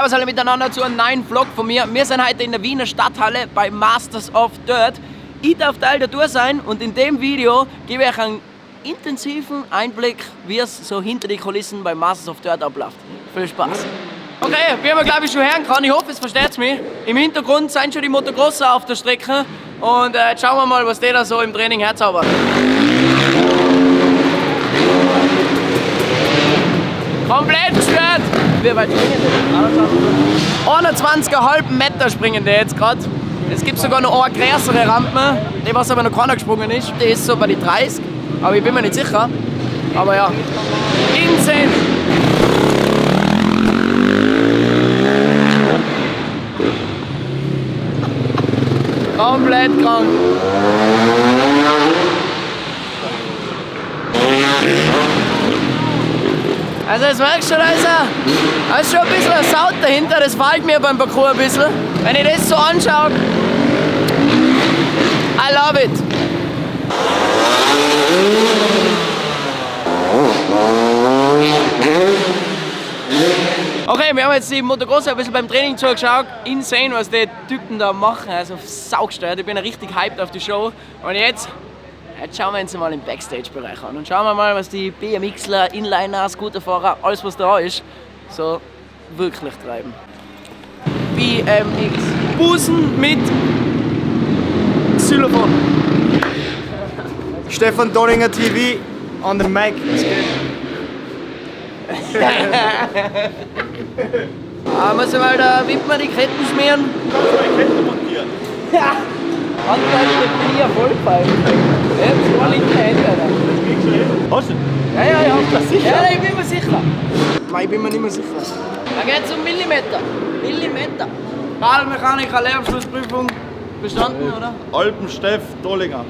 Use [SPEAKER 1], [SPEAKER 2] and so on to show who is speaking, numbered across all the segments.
[SPEAKER 1] Servus alle miteinander zu einem neuen Vlog von mir. Wir sind heute in der Wiener Stadthalle bei Masters of Dirt. Ich darf Teil der Tour sein und in dem Video gebe ich euch einen intensiven Einblick, wie es so hinter die Kulissen bei Masters of Dirt abläuft. Viel Spaß! Okay, wie man glaube ich schon hören kann, ich hoffe, es versteht mich. Im Hintergrund sind schon die Motocrosser auf der Strecke und jetzt schauen wir mal, was die da so im Training herzaubern. Komplett gestört! Wie weit springen die? 21,5 Meter springen die jetzt gerade. Es gibt sogar noch eine größere Rampe, die was aber noch keiner gesprungen ist. Die ist so bei den 30, aber ich bin mir nicht sicher. Aber ja, insane! Komplett krank! Also das merkst du, da ist schon ein bisschen ein Saut dahinter, das fällt mir beim Parcours ein bisschen. Wenn ich das so anschaue, I love it. Okay, wir haben jetzt die Motocrosser ein bisschen beim Training zugeschaut. Insane, was die Typen da machen, also saugesteuert. Ich bin richtig hyped auf die Show. Und jetzt schauen wir uns mal im Backstage-Bereich an und schauen wir mal, was die BMXler, Inliner, Scooterfahrer, alles was da ist, so wirklich treiben. BMX. Busen mit Xylophon.
[SPEAKER 2] Stefan Donninger TV on the mic.
[SPEAKER 1] Muss ich mal da Wippmann die Ketten schmieren?
[SPEAKER 2] Kannst du die Ketten montieren?
[SPEAKER 1] Ja! Handgreifende Knie vollpfeifen. Ja, 2 Liter Hände, Alter.
[SPEAKER 2] Das kriegst du hin. Hast du?
[SPEAKER 1] Ja, ich hab das
[SPEAKER 2] sicher.
[SPEAKER 1] Ja, ich bin mir sicher. Nein, ich bin mir nicht mehr sicher. Da geht's um Millimeter. Millimeter. Radmechaniker, Lehrabschlussprüfung bestanden, oder?
[SPEAKER 2] Alpensteff Dollinger.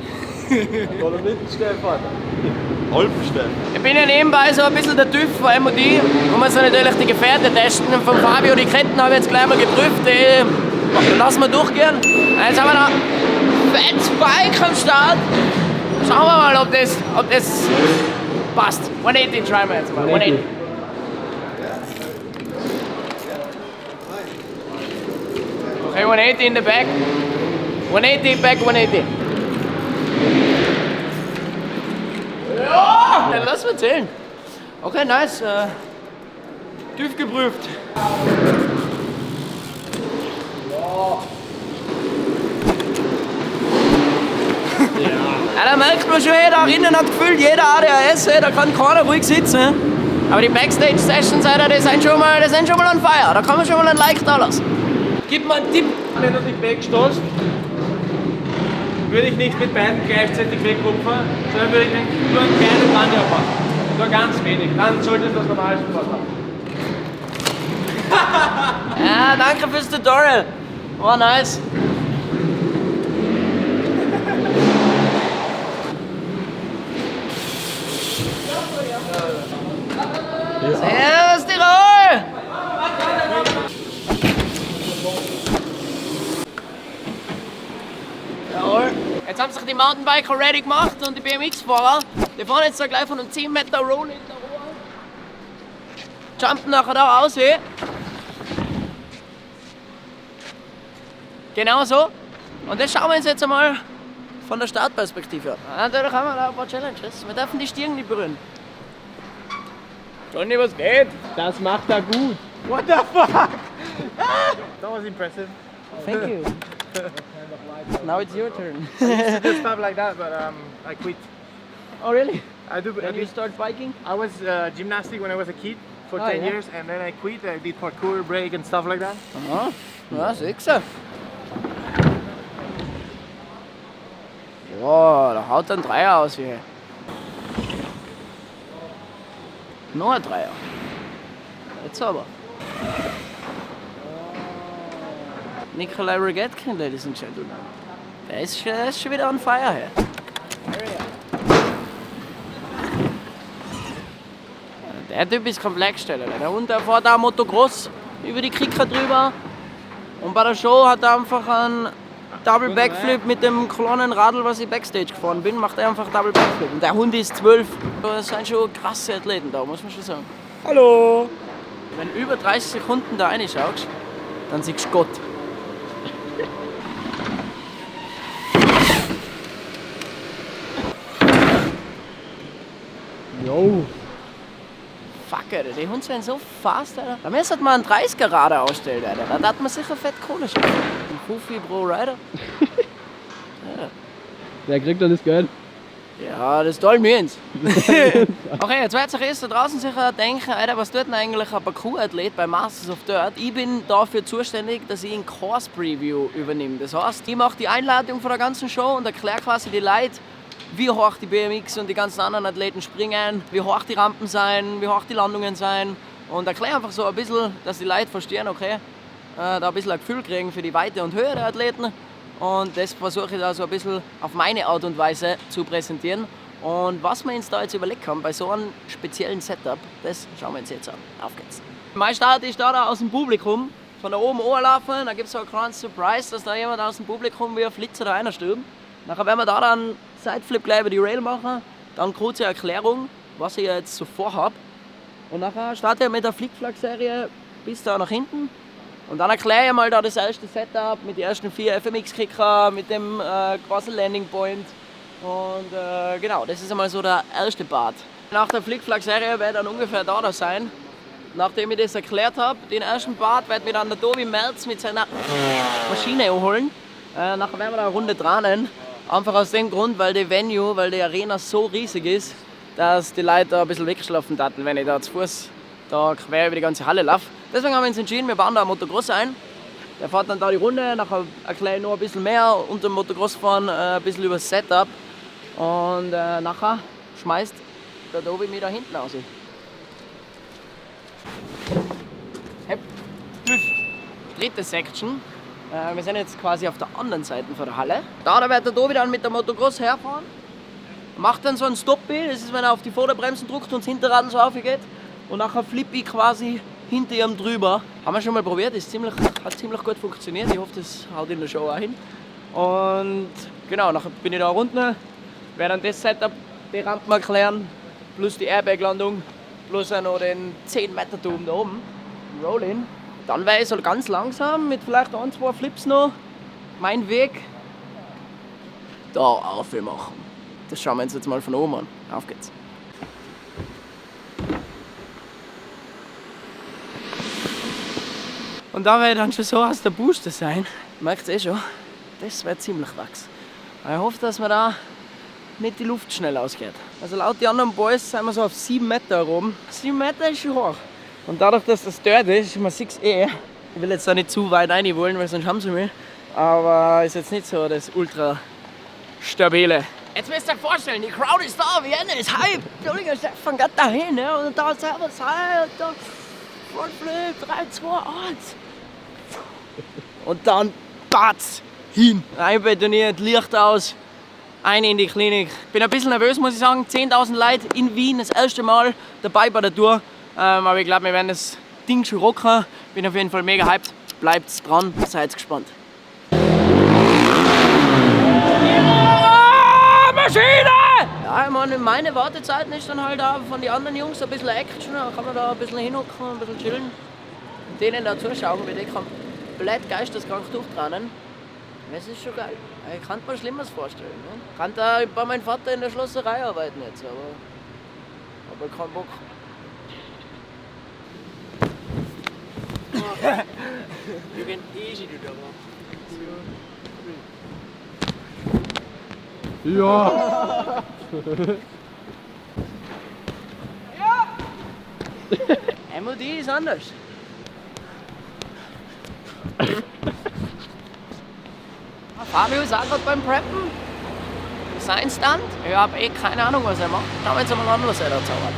[SPEAKER 3] Dolomiten-Stefan.
[SPEAKER 2] Alpensteff.
[SPEAKER 1] Ich bin ja nebenbei so ein bisschen der TÜV von MOD. Wo wir so natürlich die Gefährte testen. Von Fabio die Ketten habe ich jetzt gleich mal geprüft. Lassen wir durchgehen. Jetzt haben wir da fettes Bike am Start. Schauen wir mal, ob das passt. 180 try wir jetzt mal. 180. Okay, 180 in the back. 180 back, 180. Ja! Dann lass mal zählen. Okay, nice. TÜV geprüft. Ja, da merkt man schon, da drinnen hat gefühlt jeder ADHS, da kann keiner ruhig sitzen. Aber die Backstage-Sessions, die sind schon mal on fire, da kann man schon mal ein Like da lassen. Gib mir einen Tipp.
[SPEAKER 3] Wenn du dich wegstoßt, würde ich nicht mit beiden gleichzeitig wegkupfern, sondern würde ich nur einen kleinen Rand machen. Nur ganz wenig. Dann solltest du das normale Sport machen.
[SPEAKER 1] Ja, danke fürs Tutorial. War nice. Servus Tirol! Jawohl. Jetzt haben sich die Mountainbiker ready gemacht und die BMX-Fahrer, die fahren jetzt da gleich von einem 10 Meter Roll in der Ruhe. Jumpen nachher da raus. Genau so. Und das schauen wir uns jetzt einmal von der Startperspektive an. Natürlich haben wir da ein paar Challenges. Wir dürfen die Stirn nicht berühren. Johnny, was geht?
[SPEAKER 3] Das macht er gut.
[SPEAKER 2] What the fuck? That was impressive.
[SPEAKER 1] Thank you. Now it's your turn.
[SPEAKER 2] I used to do stuff like that, but I quit.
[SPEAKER 1] Oh really?
[SPEAKER 2] Then
[SPEAKER 1] you start biking?
[SPEAKER 2] I was gymnastic when I was a kid for 10 years, and then I quit. I did parkour, break, and stuff like that.
[SPEAKER 1] Aha. Ja, siehst du. Wow, da haut ein Dreier aus hier. Noch ein Dreier. Jetzt aber. Nikolai Rogetkin, ladies and gentlemen. Der ist schon wieder on fire hier. Der Typ ist komplett gestellt. Der fährt auch Motocross über die Kicker drüber. Und bei der Show hat er einfach einen Double Backflip mit dem kleinen Radl, was ich Backstage gefahren bin, macht er einfach Double Backflip. Und der Hund ist 12. Das sind schon krasse Athleten da, muss man schon sagen.
[SPEAKER 2] Hallo!
[SPEAKER 1] Wenn du über 30 Sekunden da reinschaust, dann siehst du Gott.
[SPEAKER 4] Jo.
[SPEAKER 1] Fuck, Alter, die Hunde sind so fast, Alter. Da müsste man einen 30er Radar ausstellen, Alter. Da hat man sicher fett Kohle schaffen. Ein Fuffi pro Rider.
[SPEAKER 4] Wer kriegt dann das Geld?
[SPEAKER 1] Ja, das tollen wir uns. Okay, jetzt wird sich erst da draußen sicher denken, Alter, was tut denn eigentlich ein Parkour-Athlet bei Masters of Dirt? Ich bin dafür zuständig, dass ich ein Course-Preview übernehme. Das heißt, ich mache die Einleitung von der ganzen Show und erkläre quasi die Leute, wie hoch die BMX und die ganzen anderen Athleten springen, wie hoch die Rampen sein, wie hoch die Landungen sein. Und erkläre einfach so ein bisschen, dass die Leute verstehen, okay, da ein bisschen ein Gefühl kriegen für die Weite und Höhe der Athleten. Und das versuche ich da so ein bisschen auf meine Art und Weise zu präsentieren. Und was wir uns da jetzt überlegt haben bei so einem speziellen Setup, das schauen wir uns jetzt an. Auf geht's. Mein Start ist da aus dem Publikum, von da oben anlaufen, da gibt es so einen kleinen Surprise, dass da jemand aus dem Publikum wie ein Flitzer da reinstürmt. Nachher werden wir da dann Sideflip gleich über die Rail machen, dann kurze Erklärung, was ich jetzt so vorhabe. Und nachher starte ich mit der Flickflack-Serie bis da nach hinten. Und dann erkläre ich mal da das erste Setup mit den ersten 4 FMX-Kicker, mit dem quasi Landing Point. Und genau, das ist einmal so der erste Part. Nach der Flickflack-Serie werde ich dann ungefähr da sein. Nachdem ich das erklärt habe, den ersten Part wird mir dann der Tobi Merz mit seiner Maschine holen. Nachher werden wir da eine Runde dran. Einfach aus dem Grund, weil die Venue, weil die Arena so riesig ist, dass die Leute da ein bisschen wegschlafen taten, wenn ich da zu Fuß da quer über die ganze Halle laufe. Deswegen haben wir uns entschieden, wir bauen da einen Motocross ein. Der fährt dann da die Runde, nachher erkläre ich noch ein bisschen mehr unter dem Motocross-Fahren, ein bisschen über das Setup. Und nachher schmeißt der Tobi mich da hinten raus. Dritte Section. Wir sind jetzt quasi auf der anderen Seite von der Halle. Da wird der Tobi dann mit der Motocross herfahren. Macht dann so ein Stoppie, das ist, wenn er auf die Vorderbremsen drückt und das Hinterrad so aufgeht. Und nachher flippe ich quasi hinter ihm drüber. Haben wir schon mal probiert, das hat ziemlich gut funktioniert. Ich hoffe, das haut in der Show auch hin. Und genau, nachher bin ich da unten, werde dann das Setup, die Rampen erklären, plus die Airbag-Landung, plus auch noch den 10-Meter-Turm da oben, Roll-In. Dann werde ich so ganz langsam mit vielleicht 1, 2 Flips noch meinen Weg da aufmachen. Das schauen wir uns jetzt mal von oben an. Auf geht's. Und da werde ich dann schon so aus der Booster sein. Merkt ihr eh schon, das wird ziemlich wachs. Ich hoffe, dass mir da nicht die Luft schnell ausgeht. Also laut den anderen Boys sind wir so auf 7 Meter oben. 7 Meter ist schon hoch. Und dadurch, dass das Dirt ist, man sieht es eh. Ich will jetzt da nicht zu weit rein wollen, weil sonst haben sie mich. Aber ist jetzt nicht so das ultra stabile. Jetzt müsst ihr euch vorstellen, die Crowd ist da, Vienna ist Hype. Der Stefan geht da hin, ne? Und da selber sein und da Frontflip, 3, 2, 1. Und dann batz hin. Einbetoniert, Licht aus, ein in die Klinik. Bin ein bisschen nervös, muss ich sagen. 10.000 Leute in Wien, das erste Mal dabei bei der Tour. Aber ich glaube, wir werden das Ding schon rocken. Bin auf jeden Fall mega hyped. Bleibt dran, seid gespannt. Ja, Maschine! Ja, ich meine, meine Wartezeiten ist dann halt auch von den anderen Jungs ein bisschen Action. Da kann man da ein bisschen hinhocken, ein bisschen chillen. Und denen da zuschauen, wie die komplett geisteskrank durchtrennen. Das ist schon geil. Ich kann mir Schlimmes vorstellen. Ne? Ich kann da bei meinem Vater in der Schlosserei arbeiten jetzt, aber kein Bock. You can easy do that one.
[SPEAKER 4] Ja.
[SPEAKER 1] MOD ist anders. Fabio ist auch gerade beim Preppen. Sein Stunt. Ich habe eh keine Ahnung, was er macht. Schauen wir jetzt mal an, was er da zaubert.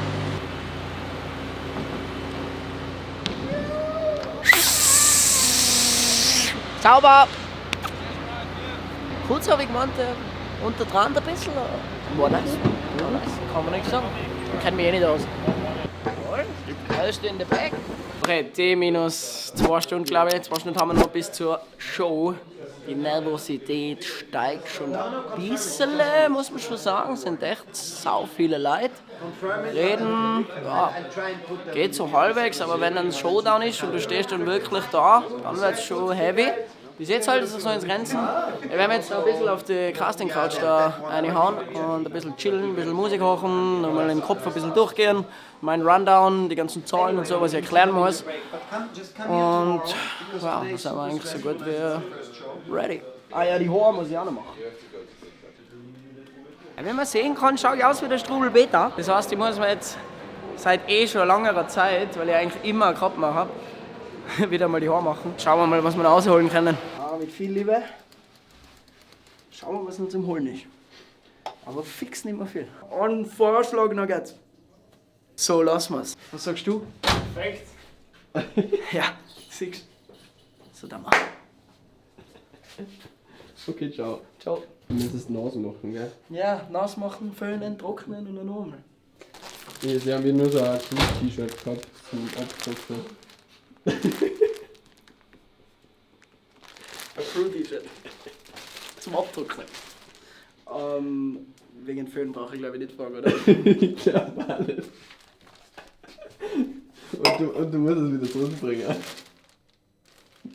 [SPEAKER 1] Sauber! Kurz habe ich gemeint, unter dran ein bisschen. War nice. War nice. Kann man nichts sagen. Ich kenne mich eh nicht aus. Erst in der Back. Okay, T minus 2 Stunden, glaube ich. 2 Stunden haben wir noch bis zur Show. Die Nervosität steigt schon ein bisschen, muss man schon sagen. Es sind echt sau viele Leute. Reden, ja, geht so halbwegs, aber wenn dann ein Showdown ist und du stehst dann wirklich da, dann wird es schon heavy. Bis jetzt hält es sich so ins Grenzen. Wir werden jetzt ein bisschen auf die Casting-Couch da reinhauen und ein bisschen chillen, ein bisschen Musik hören, nochmal im Kopf ein bisschen durchgehen, mein Rundown, die ganzen Zahlen und so, was ich erklären muss. Und ja, da sind wir eigentlich so gut wie ready. Ah ja, die Haare muss ich auch noch machen. Ja, wie man sehen kann, schaue ich aus wie der Strubel Beta. Das heißt, ich muss mir jetzt seit schon längerer Zeit, weil ich eigentlich immer eine Kappe habe, wieder mal die Haare machen. Schauen wir mal, was wir da rausholen können. Ja, mit viel Liebe. Schauen wir, was noch zum Holen ist. Aber fix nicht mehr viel. Ein Vorschlag noch geht's. So, lassen wir's. Was sagst du?
[SPEAKER 3] Perfekt.
[SPEAKER 1] Ja, siehst du. So, dann mal.
[SPEAKER 4] Okay, ciao.
[SPEAKER 1] Ciao.
[SPEAKER 4] Du müsstest Nase machen, gell?
[SPEAKER 1] Ja, nass machen, föhnen, trocknen und dann nochmal.
[SPEAKER 4] Nee, sie haben hier nur so ein T-Shirt gehabt zum Abtrocknen.
[SPEAKER 1] Ein Crew-T-Shirt. Zum Abtrocknen. Wegen Föhn brauche ich glaube ich nicht fragen, oder?
[SPEAKER 4] Ich glaube alles. Und du musst es wieder zurückbringen.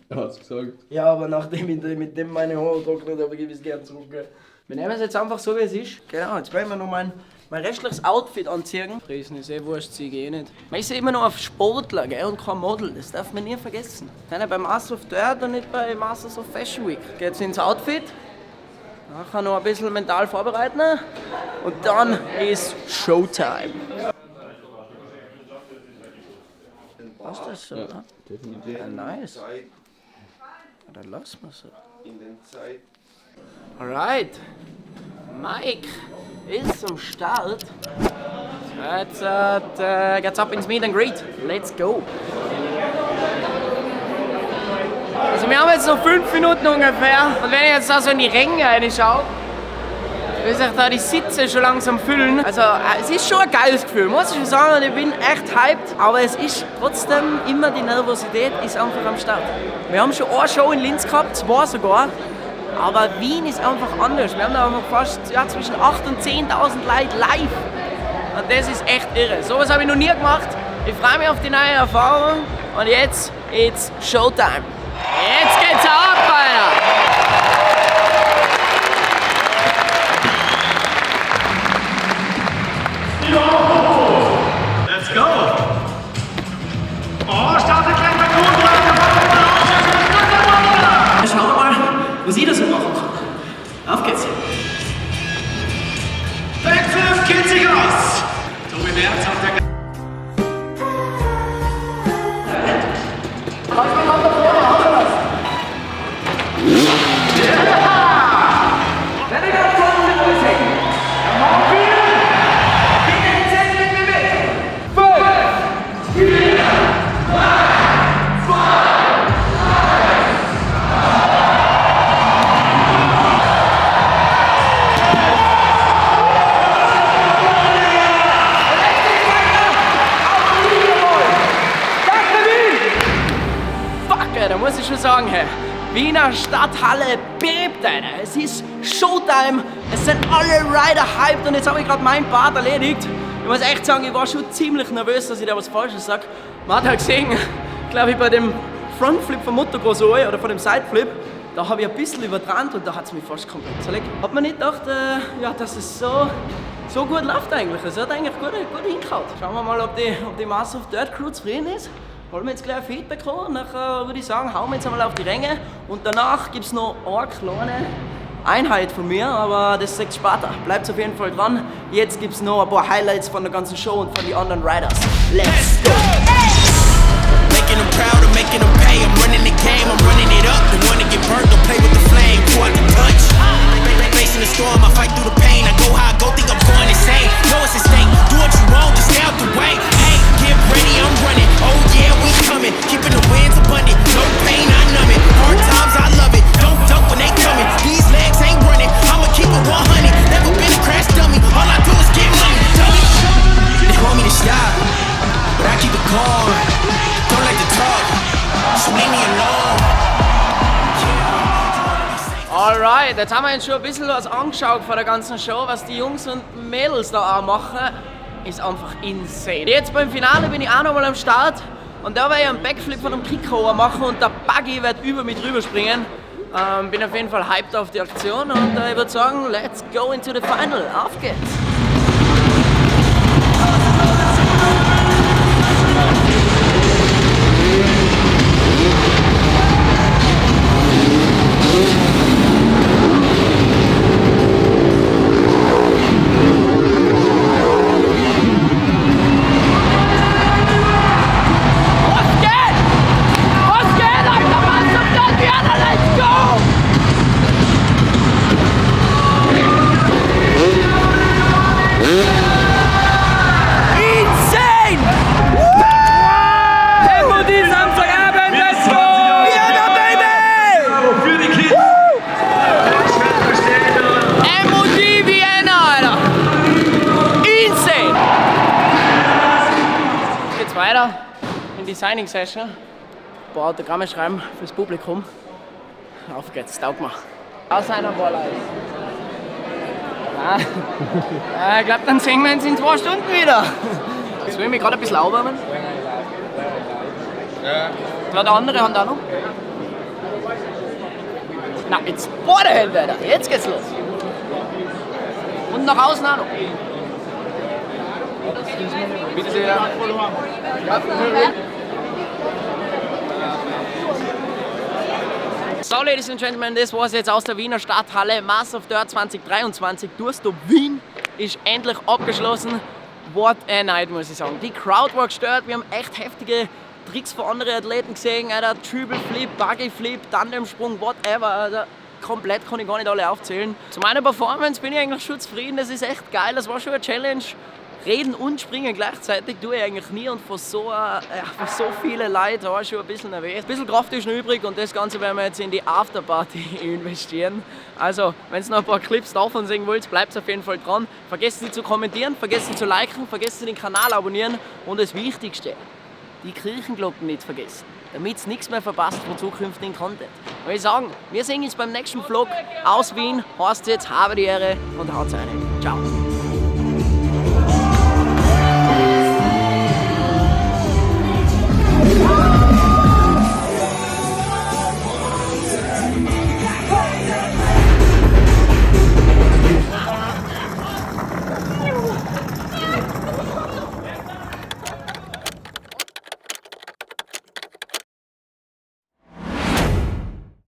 [SPEAKER 4] Er hat's gesagt.
[SPEAKER 1] Ja, aber nachdem ich mit dem meine Haare trocknet habe, gebe ich es gerne zurück. Wir nehmen es jetzt einfach so, wie es ist. Genau, jetzt werden wir noch mein restliches Outfit anziehen. Friesen ist eh wurscht, zieh ich eh nicht. Man ist ja immer noch auf Sportler, gell, und kein Model, das darf man nie vergessen. Nicht bei Masters of Dirt und nicht bei Masters of Fashion Week. Geht's ins Outfit, nachher noch ein bisschen mental vorbereiten und dann ist Showtime. Was ist das so?
[SPEAKER 4] Ja, definitiv.
[SPEAKER 1] Ja, nice. Dann lassen wir es so. Alright. Mike ist am Start. Jetzt geht's ab ins Meet and Greet. Let's go. Also wir haben jetzt noch 5 Minuten ungefähr. Und wenn ich jetzt da so in die Ränge reinschaue, wie sich da die Sitze schon langsam füllen. Also es ist schon ein geiles Gefühl, muss ich schon sagen. Und ich bin echt hyped. Aber es ist trotzdem immer die Nervosität ist einfach am Start. Wir haben schon eine Show in Linz gehabt, 2 sogar. Aber Wien ist einfach anders. Wir haben da einfach fast zwischen 8.000 und 10.000 Leute live. Und das ist echt irre. So was habe ich noch nie gemacht. Ich freue mich auf die neue Erfahrung. Und jetzt, it's Showtime. Jetzt geht's ab, Alter!
[SPEAKER 5] Let's go! Oh, startet gleich der Grundlage!
[SPEAKER 1] Schauen wir mal, was ich da so mache. Auf geht's!
[SPEAKER 5] Backflip geht sich aus! Tobi Merz auf der
[SPEAKER 1] Da muss ich schon sagen, hey, Wiener Stadthalle bebt, Alter. Es ist Showtime, es sind alle Rider hyped und jetzt habe ich gerade meinen Part erledigt. Ich muss echt sagen, ich war schon ziemlich nervös, dass ich da was Falsches sage. Man hat ja gesehen, glaube ich, bei dem Frontflip vom Motocross oder von dem Sideflip, da habe ich ein bisschen übertrannt und da hat es mich fast komplett zerlegt. Hat man nicht gedacht, ja, dass es so gut läuft eigentlich. Es hat eigentlich gut hingehauen. Schauen wir mal, ob die Masters of Dirt Crew zufrieden ist. Wollen wir jetzt gleich Feedback haben, nachher würde ich sagen, hauen wir jetzt einmal auf die Ränge und danach gibt es noch eine kleine Einheit von mir, aber das sagt später. Bleibt auf jeden Fall dran. Jetzt gibt es noch ein paar Highlights von der ganzen Show und von den anderen Riders. Let's go!
[SPEAKER 6] Making them proud and making them pay. I'm running the game, I'm running it up. The one to get burnt, don't play with the flame. Who I can touch? Facing the storm, I fight through the pain. I go high, go think I'm going insane. Know it's a stake, do what you want, just stay out the way. Hey, get ready, I'm running. Oh yeah, we coming. Keeping the winds abundant. No pain, I numb it. Hard times, I love it. Don't duck when they coming. These legs ain't running. I'ma keep it 100. Never been a crash dummy. All I do is get money. Dummy. They want me to stop, but I keep it calm. Don't like to talk, so leave me alone.
[SPEAKER 1] Leute, jetzt haben wir uns schon ein bisschen was angeschaut von der ganzen Show, was die Jungs und Mädels da auch machen, ist einfach insane. Jetzt beim Finale bin ich auch noch mal am Start und da werde ich einen Backflip von einem Kickrower machen und der Buggy wird über mich drüber springen. Bin auf jeden Fall hyped auf die Aktion und ich würde sagen, let's go into the final. Auf geht's! Weiter in die Signing Session. Ein paar Autogramme schreiben fürs Publikum. Auf geht's, taugt mal. Aus einer Ball. Ich glaube, dann sehen wir uns in 2 Stunden wieder. Jetzt will ich mich gerade ein bisschen aufwärmen. Ja. Der andere Hand auch noch. Na, jetzt beide Hände, Alter. Jetzt geht's los. Und nach außen auch noch. Bitte sehr. So, Ladies and Gentlemen, das war's jetzt aus der Wiener Stadthalle. Masters of Dirt 2023 Tourstop Wien ist endlich abgeschlossen. What a night, muss ich sagen. Die Crowd war gestört, wir haben echt heftige Tricks von anderen Athleten gesehen. Triple Flip, Buggy Flip, Tandemsprung, whatever. Also, komplett kann ich gar nicht alle aufzählen. Zu meiner Performance bin ich eigentlich schon zufrieden, das ist echt geil, das war schon eine Challenge. Reden und springen gleichzeitig tue ich eigentlich nie und für so viele Leute war ich schon ein bisschen nervös. Ein bisschen Kraft ist noch übrig und das Ganze werden wir jetzt in die Afterparty investieren. Also, wenn ihr noch ein paar Clips davon sehen wollt, bleibt auf jeden Fall dran. Vergesst nicht zu kommentieren, vergesst nicht zu liken, vergesst nicht den Kanal abonnieren und das Wichtigste, die Kirchenglocken nicht vergessen, damit ihr nichts mehr verpasst von zukünftigen Content. Und ich sagen, wir sehen uns beim nächsten Vlog aus Wien. Heißt jetzt, habe die Ehre und haut's rein. Ciao.